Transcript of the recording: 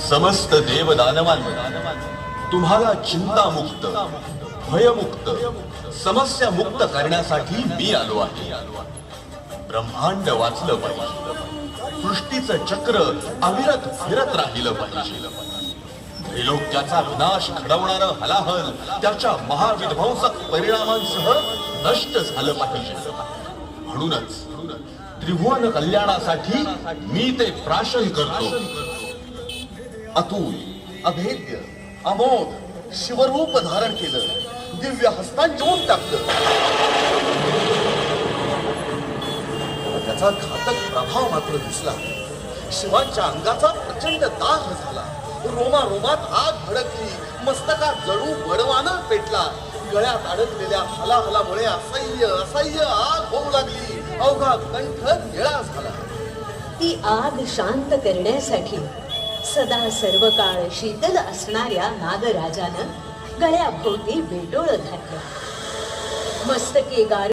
समस्त देवदानवांना तुम्हाला चिंतामुक्त, भयमुक्त, समस्या मुक्त करण्यासाठी मी आलो आहे. ब्रह्मांड वाचलं पाहिजे, सृष्टीचं चक्र अविरत फिरत राहिलं पाहिजे. त्रैलोक्याचा विनाश घडवणारं हलाहल त्याच्या महाविध्वंसक परिणामांसह नष्ट झालं पाहिजे. म्हणूनच त्रिभुवन कल्याणासाठी मी ते प्राशन करतो. अतुल, अभेद्य, अमोघ शिवरूप धारण केलं, दिव्य हस्तांजोन टाकलं. त्याचा घातक प्रभाव मात्र दिसला. शिवांच्या अंगाचा प्रचंड दाह झाला. रोमारोमात आग भडकली, मस्तकात जळू बडवानं पेटला. गळ्यात अडकलेल्या हलाहलामुळे असह्य असह्य आग होऊ लागली. अवघा कंठ निळा झाला. ती आग शांत करण्यासाठी सदा सर्व काळ शीतल असणाऱ्या नागराजानं गळ्याभोवती वेटोळ घातलं. मस्तके गार